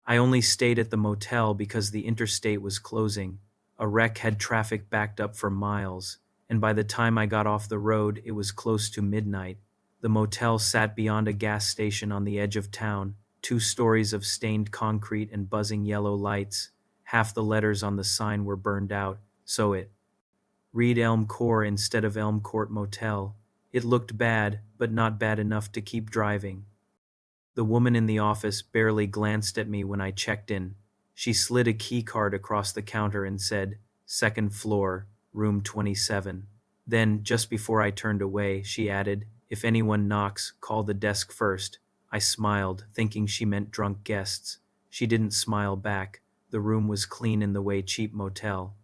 I only stayed at the motel because the interstate was closing. A wreck had traffic backed up for miles, and by the time I got off the road, it was close to midnight. The motel sat beyond a gas station on the edge of town, 2 stories of stained concrete and buzzing yellow lights. Half the letters on the sign were burned out, so it read Elm Court instead of Elm Court Motel. It looked bad, but not bad enough to keep driving. The woman in the office barely glanced at me when I checked in. She slid a key card across the counter and said, "Second floor, room 27." Then, just before I turned away, she added, "If anyone knocks, call the desk first." I smiled, thinking she meant drunk guests. She didn't smile back. The room was clean in the way cheap motel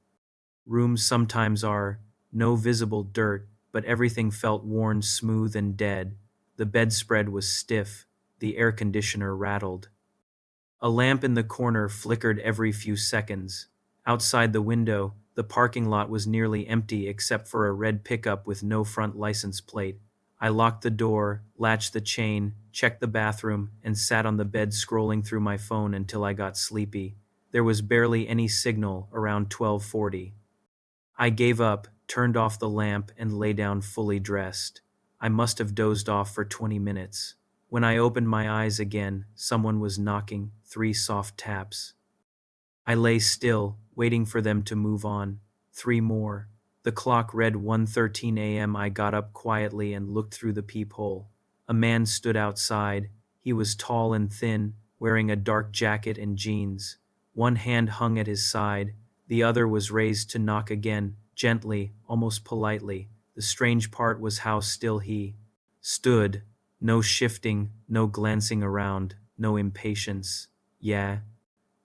rooms sometimes are. No visible dirt, but everything felt worn smooth and dead. The bedspread was stiff. The air conditioner rattled. A lamp in the corner flickered every few seconds. Outside the window, the parking lot was nearly empty except for a red pickup with no front license plate. I locked the door, latched the chain, checked the bathroom, and sat on the bed scrolling through my phone until I got sleepy. There was barely any signal around 12:40. I gave up, turned off the lamp, and lay down fully dressed. I must have dozed off for 20 minutes. When I opened my eyes again, someone was knocking, 3 soft taps. I lay still, waiting for them to move on. 3 more. The clock read 1:13 a.m. I got up quietly and looked through the peephole. A man stood outside. He was tall and thin, wearing a dark jacket and jeans. One hand hung at his side. The other was raised to knock again, gently, almost politely. The strange part was how still he stood. No shifting, no glancing around, no impatience. "Yeah?"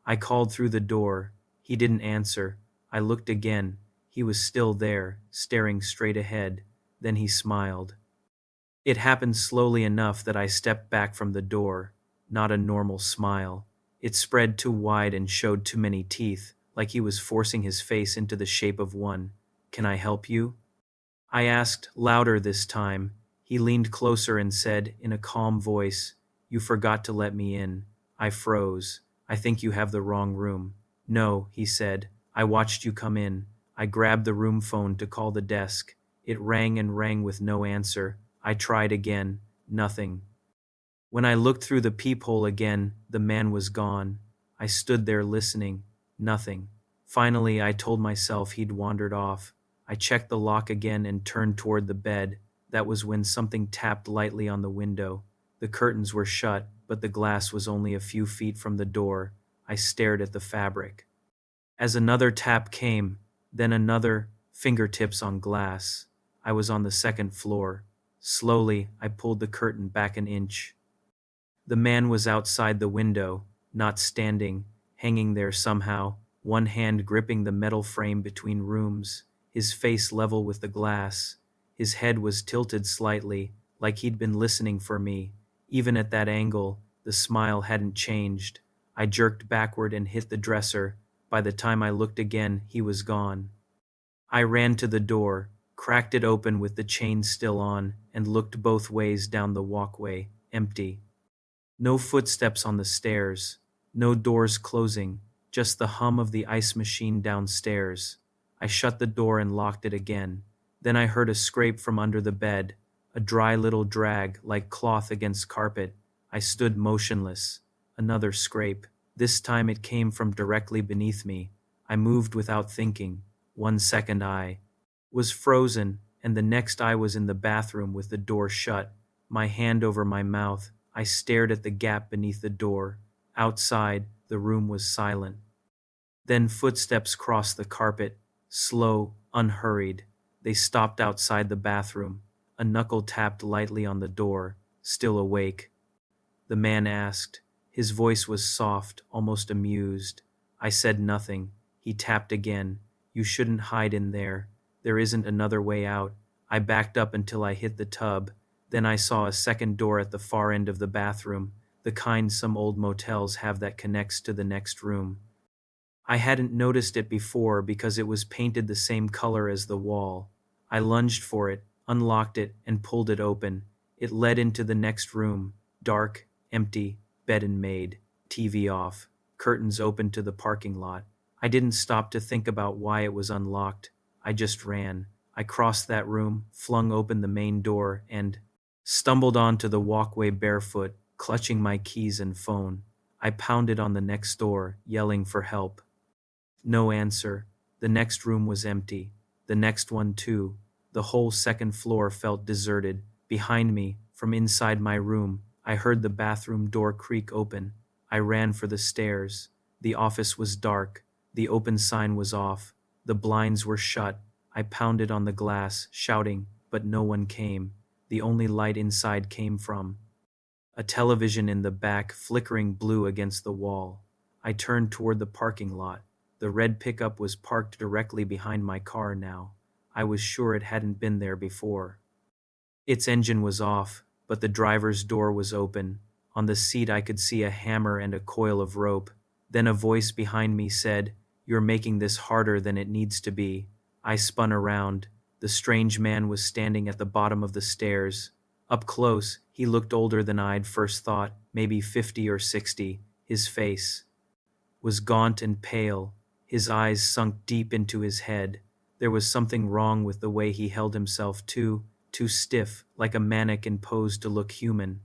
I called through the door. He didn't answer. I looked again. He was still there, staring straight ahead. Then he smiled. It happened slowly enough that I stepped back from the door. Not a normal smile. It spread too wide and showed too many teeth, like he was forcing his face into the shape of one. "Can I help you?" I asked, louder this time. He leaned closer and said, in a calm voice, "You forgot to let me in." I froze. "I think you have the wrong room." "No," he said. "I watched you come in." I grabbed the room phone to call the desk. It rang and rang with no answer. I tried again. Nothing. When I looked through the peephole again, the man was gone. I stood there listening. Nothing. Finally, I told myself he'd wandered off. I checked the lock again and turned toward the bed. That was when something tapped lightly on the window. The curtains were shut, but the glass was only a few feet from the door. I stared at the fabric. As another tap came, then another, fingertips on glass. I was on the second floor. Slowly, I pulled the curtain back an inch. The man was outside the window, not standing, hanging there somehow, one hand gripping the metal frame between rooms, his face level with the glass. His head was tilted slightly, like he'd been listening for me. Even at that angle, the smile hadn't changed. I jerked backward and hit the dresser. By the time I looked again, he was gone. I ran to the door, cracked it open with the chain still on, and looked both ways down the walkway, empty. No footsteps on the stairs, no doors closing, just the hum of the ice machine downstairs. I shut the door and locked it again. Then I heard a scrape from under the bed, a dry little drag like cloth against carpet. I stood motionless. Another scrape. This time it came from directly beneath me. I moved without thinking. 1 second I was frozen, and the next I was in the bathroom with the door shut. My hand over my mouth, I stared at the gap beneath the door. Outside, the room was silent. Then footsteps crossed the carpet, slow, unhurried. They stopped outside the bathroom. A knuckle tapped lightly on the door, still awake. The man asked. His voice was soft, almost amused. I said nothing. He tapped again. "You shouldn't hide in there. There isn't another way out." I backed up until I hit the tub. Then I saw a second door at the far end of the bathroom, the kind some old motels have that connects to the next room. I hadn't noticed it before because it was painted the same color as the wall. I lunged for it, unlocked it, and pulled it open. It led into the next room, dark, empty, bed and maid, TV off. curtains open to the parking lot. I didn't stop to think about why it was unlocked. I just ran. I crossed that room, flung open the main door, and stumbled onto the walkway barefoot, clutching my keys and phone. I pounded on the next door, yelling for help. No answer. The next room was empty. The next one, too. The whole second floor felt deserted. Behind me, from inside my room, I heard the bathroom door creak open. I ran for the stairs. The office was dark. The open sign was off. The blinds were shut. I pounded on the glass, shouting, but no one came. The only light inside came from a television in the back, flickering blue against the wall. I turned toward the parking lot. The red pickup was parked directly behind my car now. I was sure it hadn't been there before. Its engine was off, but the driver's door was open. On the seat I could see a hammer and a coil of rope. Then a voice behind me said, "You're making this harder than it needs to be." I spun around. The strange man was standing at the bottom of the stairs. Up close, he looked older than I'd first thought, maybe 50 or 60. His face was gaunt and pale, his eyes sunk deep into his head. There was something wrong with the way he held himself, too stiff, like a mannequin posed to look human.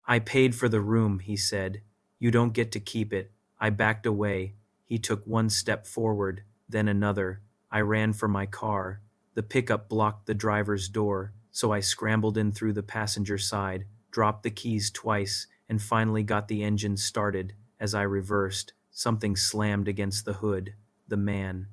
"I paid for the room," he said. "You don't get to keep it." I backed away. He took one step forward, then another. I ran for my car. The pickup blocked the driver's door, so I scrambled in through the passenger side, dropped the keys twice, and finally got the engine started. As I reversed, something slammed against the hood. The man.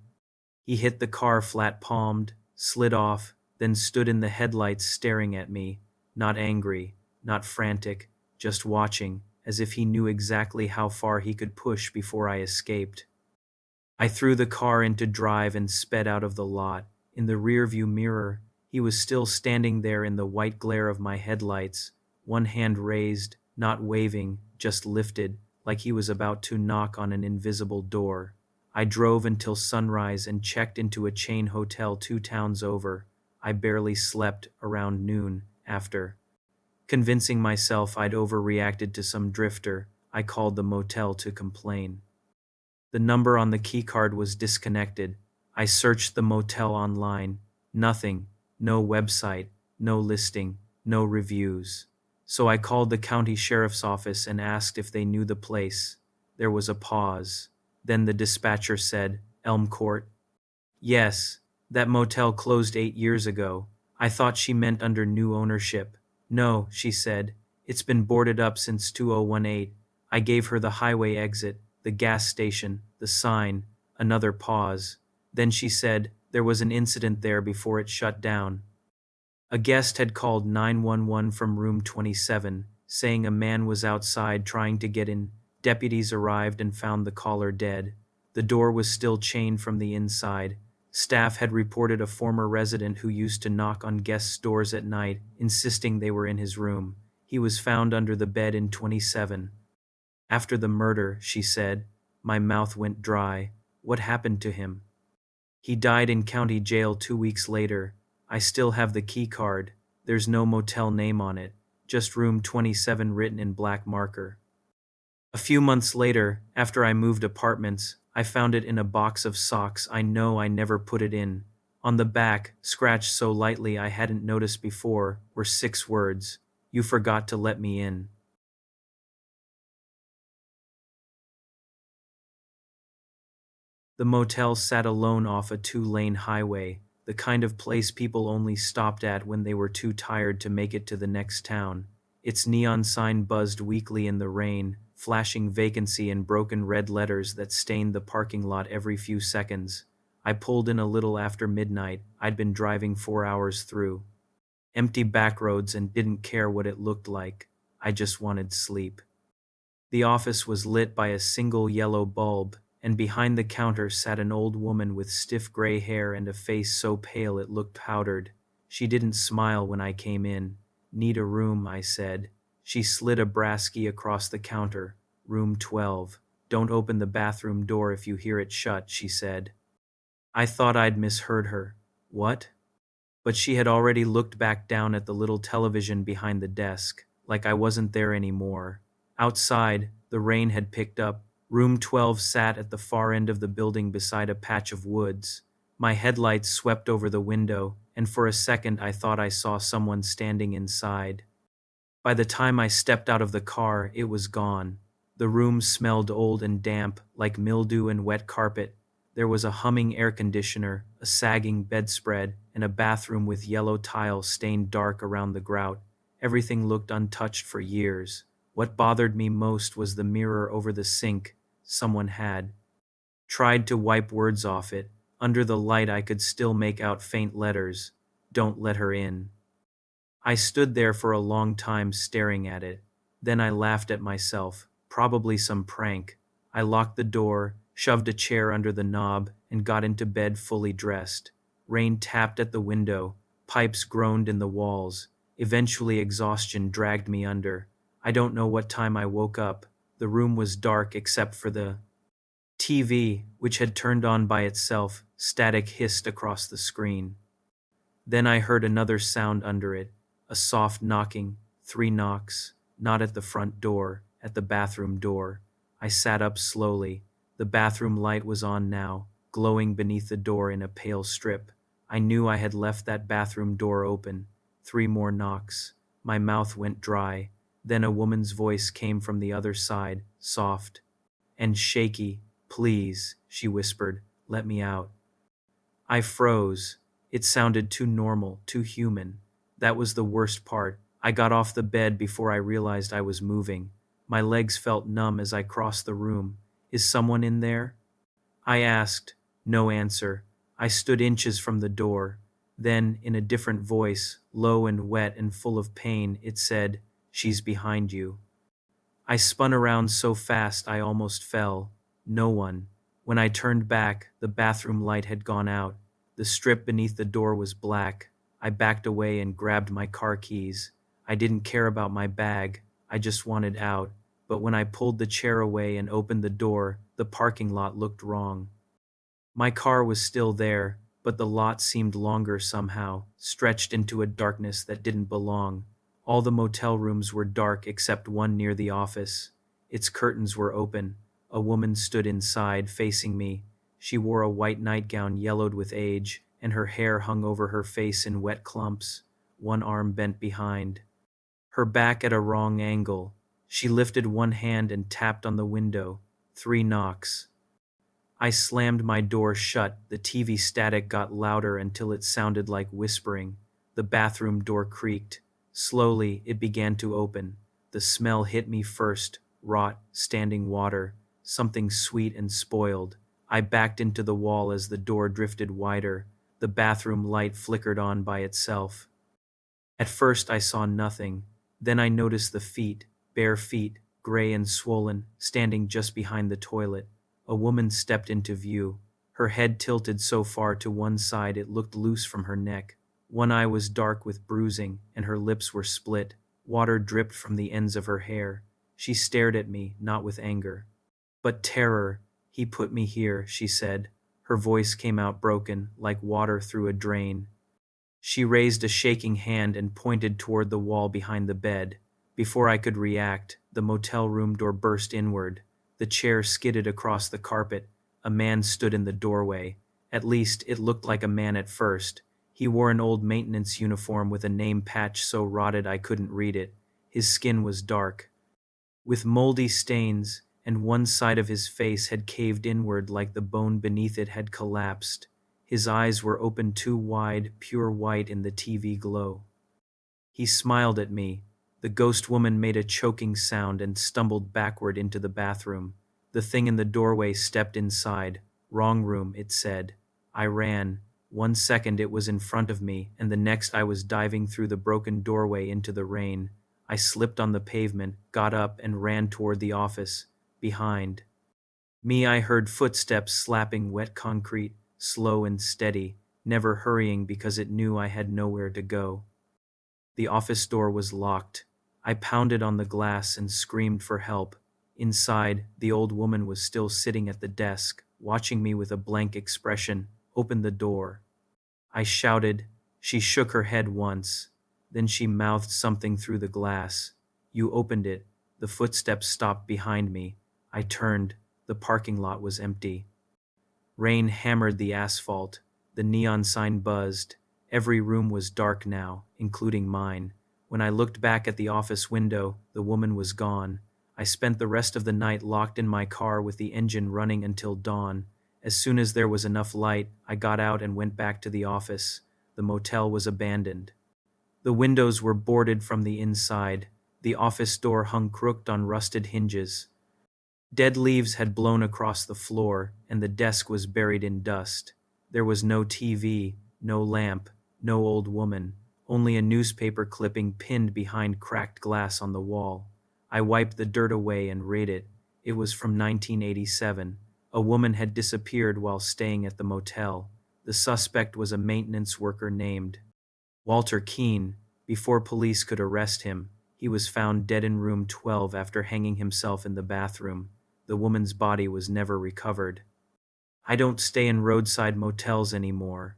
He hit the car flat-palmed, slid off, then stood in the headlights staring at me, not angry, not frantic, just watching, as if he knew exactly how far he could push before I escaped. I threw the car into drive and sped out of the lot. In the rearview mirror, he was still standing there in the white glare of my headlights, one hand raised, not waving, just lifted, like he was about to knock on an invisible door. I drove until sunrise and checked into a chain hotel 2 towns over. I barely slept around noon after. Convincing myself I'd overreacted to some drifter, I called the motel to complain. The number on the keycard was disconnected. I searched the motel online. Nothing. No website. No listing. No reviews. So I called the county sheriff's office and asked if they knew the place. There was a pause. Then the dispatcher said, "Elm Court?" "Yes. That motel closed 8 years ago." I thought she meant under new ownership. "No," she said. "It's been boarded up since 2018. I gave her the highway exit, the gas station, the sign." Another pause. Then she said, "There was an incident there before it shut down." A guest had called 911 from room 27, saying a man was outside trying to get in. Deputies arrived and found the caller dead. The door was still chained from the inside. Staff had reported a former resident who used to knock on guests' doors at night, insisting they were in his room. He was found under the bed in 27. "After the murder," she said. My mouth went dry. "What happened to him?" "He died in county jail 2 weeks later. I still have the key card. There's no motel name on it, just room 27 written in black marker." A few months later, after I moved apartments, I found it in a box of socks. I know I never put it in. On the back, scratched so lightly I hadn't noticed before, were 6 words. "You forgot to let me in." The motel sat alone off a 2-lane highway, the kind of place people only stopped at when they were too tired to make it to the next town. Its neon sign buzzed weakly in the rain, flashing vacancy in broken red letters that stained the parking lot every few seconds. I pulled in a little after midnight. I'd been driving 4 hours through empty back roads and didn't care what it looked like. I just wanted sleep. The office was lit by a single yellow bulb, and behind the counter sat an old woman with stiff gray hair and a face so pale it looked powdered. She didn't smile when I came in. "Need a room," I said. She slid a brass key across the counter. "Room 12. Don't open the bathroom door if you hear it shut," she said. I thought I'd misheard her. "What?" But she had already looked back down at the little television behind the desk, like I wasn't there anymore. Outside, the rain had picked up. Room 12 sat at the far end of the building beside a patch of woods. My headlights swept over the window, and for a second I thought I saw someone standing inside. By the time I stepped out of the car, it was gone. The room smelled old and damp, like mildew and wet carpet. There was a humming air conditioner, a sagging bedspread, and a bathroom with yellow tile stained dark around the grout. Everything looked untouched for years. What bothered me most was the mirror over the sink. Someone had tried to wipe words off it. Under the light, I could still make out faint letters. "Don't let her in." I stood there for a long time staring at it. Then I laughed at myself, probably some prank. I locked the door, shoved a chair under the knob, and got into bed fully dressed. Rain tapped at the window, pipes groaned in the walls. Eventually exhaustion dragged me under. I don't know what time I woke up. The room was dark except for the TV, which had turned on by itself. Static hissed across the screen. Then I heard another sound under it, a soft knocking, 3 knocks, not at the front door, at the bathroom door. I sat up slowly. The bathroom light was on now, glowing beneath the door in a pale strip. I knew I had left that bathroom door open. 3 more knocks. My mouth went dry. Then a woman's voice came from the other side, soft and shaky. "Please," she whispered, "let me out." I froze. It sounded too normal, too human. That was the worst part. I got off the bed before I realized I was moving. My legs felt numb as I crossed the room. "Is someone in there?" I asked. No answer. I stood inches from the door. Then, in a different voice, low and wet and full of pain, it said, "She's behind you." I spun around so fast I almost fell. No one. When I turned back, the bathroom light had gone out. The strip beneath the door was black. I backed away and grabbed my car keys. I didn't care about my bag. I just wanted out. But when I pulled the chair away and opened the door, the parking lot looked wrong. My car was still there, but the lot seemed longer somehow, stretched into a darkness that didn't belong. All the motel rooms were dark except one near the office. Its curtains were open. A woman stood inside, facing me. She wore a white nightgown yellowed with age, and her hair hung over her face in wet clumps, one arm bent behind, her back at a wrong angle. She lifted one hand and tapped on the window. 3 knocks. I slammed my door shut. The TV static got louder until it sounded like whispering. The bathroom door creaked. Slowly, it began to open. The smell hit me first, rot, standing water, something sweet and spoiled. I backed into the wall as the door drifted wider. The bathroom light flickered on by itself. At first I saw nothing. Then I noticed the feet, bare feet, gray and swollen, standing just behind the toilet. A woman stepped into view. Her head tilted so far to one side it looked loose from her neck. One eye was dark with bruising, and her lips were split. Water dripped from the ends of her hair. She stared at me, not with anger, but terror. "He put me here," she said. Her voice came out broken, like water through a drain. She raised a shaking hand and pointed toward the wall behind the bed. Before I could react, the motel room door burst inward. The chair skidded across the carpet. A man stood in the doorway. At least, it looked like a man at first. He wore an old maintenance uniform with a name patch so rotted I couldn't read it. His skin was dark, with moldy stains, and one side of his face had caved inward like the bone beneath it had collapsed. His eyes were open too wide, pure white in the TV glow. He smiled at me. The ghost woman made a choking sound and stumbled backward into the bathroom. The thing in the doorway stepped inside. "Wrong room," it said. I ran. 1 second it was in front of me, and the next I was diving through the broken doorway into the rain. I slipped on the pavement, got up, and ran toward the office. Behind me I heard footsteps slapping wet concrete, slow and steady, never hurrying because it knew I had nowhere to go. The office door was locked. I pounded on the glass and screamed for help. Inside, the old woman was still sitting at the desk, watching me with a blank expression. "Open the door," I shouted. She shook her head once. Then she mouthed something through the glass. "You opened it." The footsteps stopped behind me. I turned. The parking lot was empty. Rain hammered the asphalt. The neon sign buzzed. Every room was dark now, including mine. When I looked back at the office window, the woman was gone. I spent the rest of the night locked in my car with the engine running until dawn. As soon as there was enough light, I got out and went back to the office. The motel was abandoned. The windows were boarded from the inside. The office door hung crooked on rusted hinges. Dead leaves had blown across the floor, and the desk was buried in dust. There was no TV, no lamp, no old woman, only a newspaper clipping pinned behind cracked glass on the wall. I wiped the dirt away and read it. It was from 1987. A woman had disappeared while staying at the motel. The suspect was a maintenance worker named Walter Keene. Before police could arrest him, he was found dead in room 12 after hanging himself in the bathroom. The woman's body was never recovered. I don't stay in roadside motels anymore.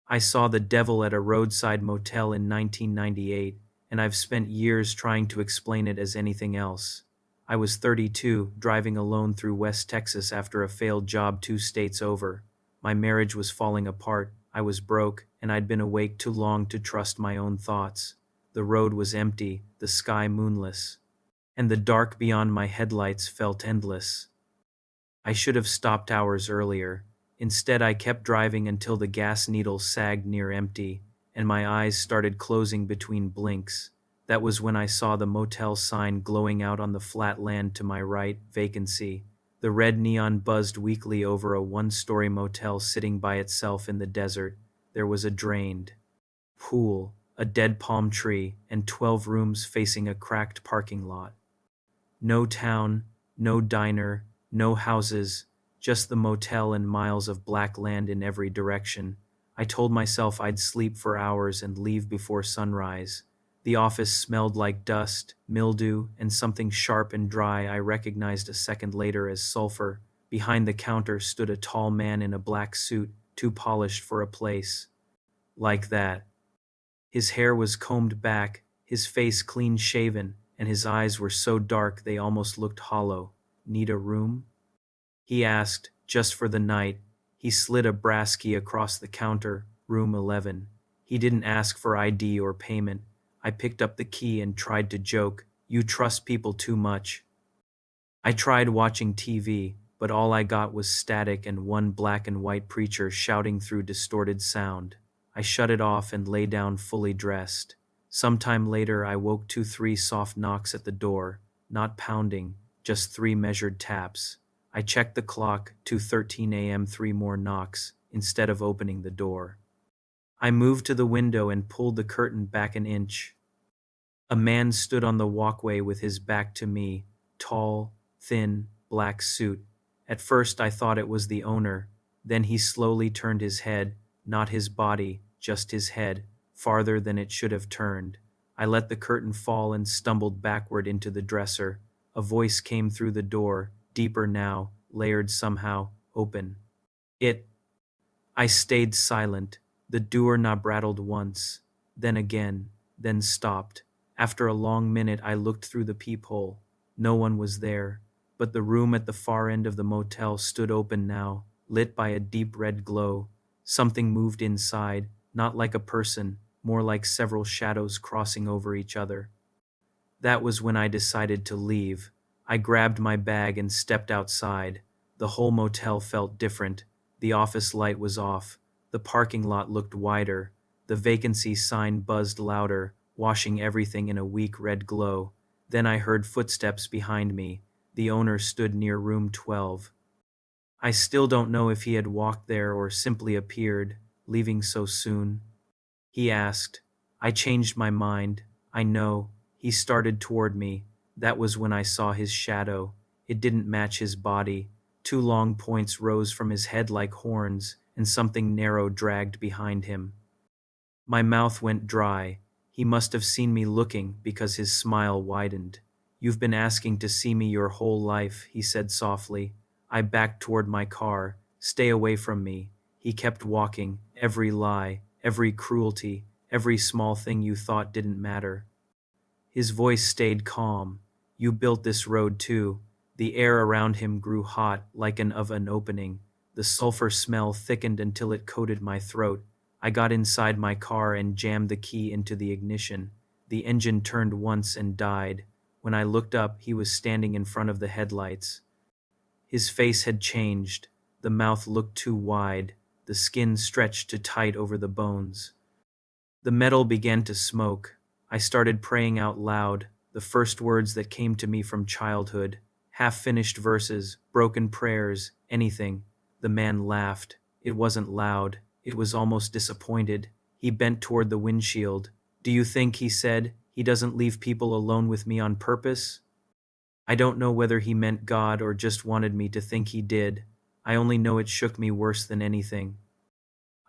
I saw the devil at a roadside motel in 1998, and I've spent years trying to explain it as anything else. I was 32, driving alone through West Texas after a failed job 2 states over. My marriage was falling apart, I was broke, and I'd been awake too long to trust my own thoughts. The road was empty, the sky moonless, and the dark beyond my headlights felt endless. I should have stopped hours earlier. Instead, I kept driving until the gas needle sagged near empty, and my eyes started closing between blinks. That was when I saw the motel sign glowing out on the flat land to my right, vacancy. The red neon buzzed weakly over a one-story motel sitting by itself in the desert. There was a drained pool, a dead palm tree, and 12 rooms facing a cracked parking lot. No town, no diner, no houses, just the motel and miles of black land in every direction. I told myself I'd sleep for hours and leave before sunrise. The office smelled like dust, mildew, and something sharp and dry I recognized a second later as sulfur. Behind the counter stood a tall man in a black suit, too polished for a place like that. His hair was combed back, his face clean shaven, and his eyes were so dark they almost looked hollow. Need a room? He asked, just for the night. He slid a brass key across the counter, room 11. He didn't ask for ID or payment. I picked up the key and tried to joke. You trust people too much. I tried watching TV, but all I got was static and one black and white preacher shouting through distorted sound. I shut it off and lay down fully dressed. Sometime later, I woke to 3 soft knocks at the door, not pounding, just 3 measured taps. I checked the clock, 2:13 a.m., 3 more knocks, instead of opening the door. I moved to the window and pulled the curtain back an inch. A man stood on the walkway with his back to me, tall, thin, black suit. At first I thought it was the owner. Then he slowly turned his head, not his body, just his head, farther than it should have turned. I let the curtain fall and stumbled backward into the dresser. A voice came through the door, deeper now, layered somehow, open. I stayed silent. The doorknob rattled once, then again, then stopped. After a long minute, I looked through the peephole. No one was there, but the room at the far end of the motel stood open now, lit by a deep red glow. Something moved inside, not like a person, more like several shadows crossing over each other. That was when I decided to leave. I grabbed my bag and stepped outside. The whole motel felt different. The office light was off. The parking lot looked wider. The vacancy sign buzzed louder, washing everything in a weak red glow. Then I heard footsteps behind me. The owner stood near room 12. I still don't know if he had walked there or simply appeared, leaving so soon. He asked. I changed my mind. I know. He started toward me. That was when I saw his shadow. It didn't match his body. 2 long points rose from his head like horns, and something narrow dragged behind him. My mouth went dry. He must have seen me looking because his smile widened. You've been asking to see me your whole life, he said softly. I backed toward my car. Stay away from me. He kept walking. Every lie, every cruelty, every small thing you thought didn't matter. His voice stayed calm. You built this road too. The air around him grew hot, like an oven opening. The sulfur smell thickened until it coated my throat. I got inside my car and jammed the key into the ignition. The engine turned once and died. When I looked up, he was standing in front of the headlights. His face had changed. The mouth looked too wide. The skin stretched too tight over the bones. The metal began to smoke. I started praying out loud, the first words that came to me from childhood, half-finished verses, broken prayers, anything. The man laughed. It wasn't loud. It was almost disappointed. He bent toward the windshield. "Do you think," he said, "he doesn't leave people alone with me on purpose?" I don't know whether he meant God or just wanted me to think he did. I only know it shook me worse than anything.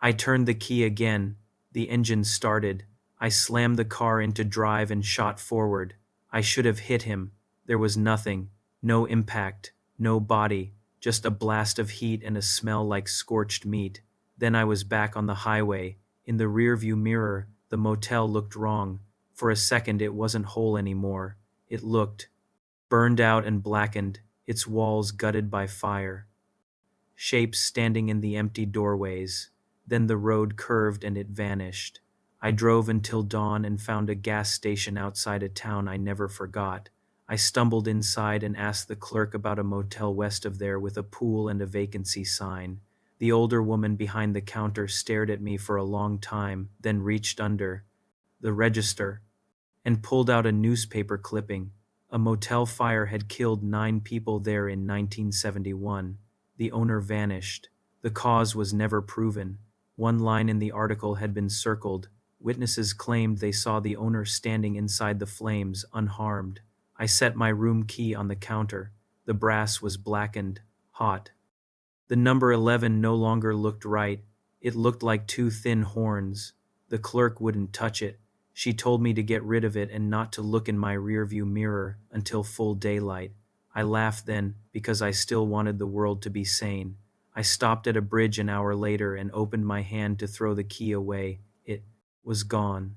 I turned the key again. The engine started. I slammed the car into drive and shot forward. I should have hit him. There was nothing. No impact. No body. Just a blast of heat and a smell like scorched meat. Then I was back on the highway. In the rearview mirror, the motel looked wrong. For a second it wasn't whole anymore. It looked burned out and blackened, its walls gutted by fire. Shapes standing in the empty doorways. Then the road curved and it vanished. I drove until dawn and found a gas station outside a town I never forgot. I stumbled inside and asked the clerk about a motel west of there with a pool and a vacancy sign. The older woman behind the counter stared at me for a long time, then reached under the register and pulled out a newspaper clipping. A motel fire had killed 9 people there in 1971. The owner vanished. The cause was never proven. One line in the article had been circled. Witnesses claimed they saw the owner standing inside the flames, unharmed. I set my room key on the counter. The brass was blackened, hot. The number 11 no longer looked right. It looked like 2 thin horns. The clerk wouldn't touch it. She told me to get rid of it and not to look in my rearview mirror until full daylight. I laughed then, because I still wanted the world to be sane. I stopped at a bridge an hour later and opened my hand to throw the key away. It was gone.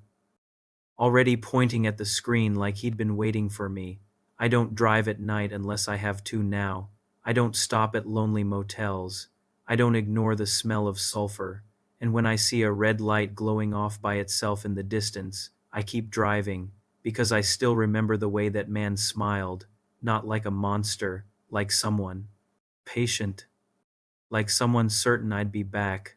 Already pointing at the screen like he'd been waiting for me. I don't drive at night unless I have to now. I don't stop at lonely motels. I don't ignore the smell of sulfur. And when I see a red light glowing off by itself in the distance, I keep driving, because I still remember the way that man smiled, not like a monster, like someone patient, like someone certain I'd be back.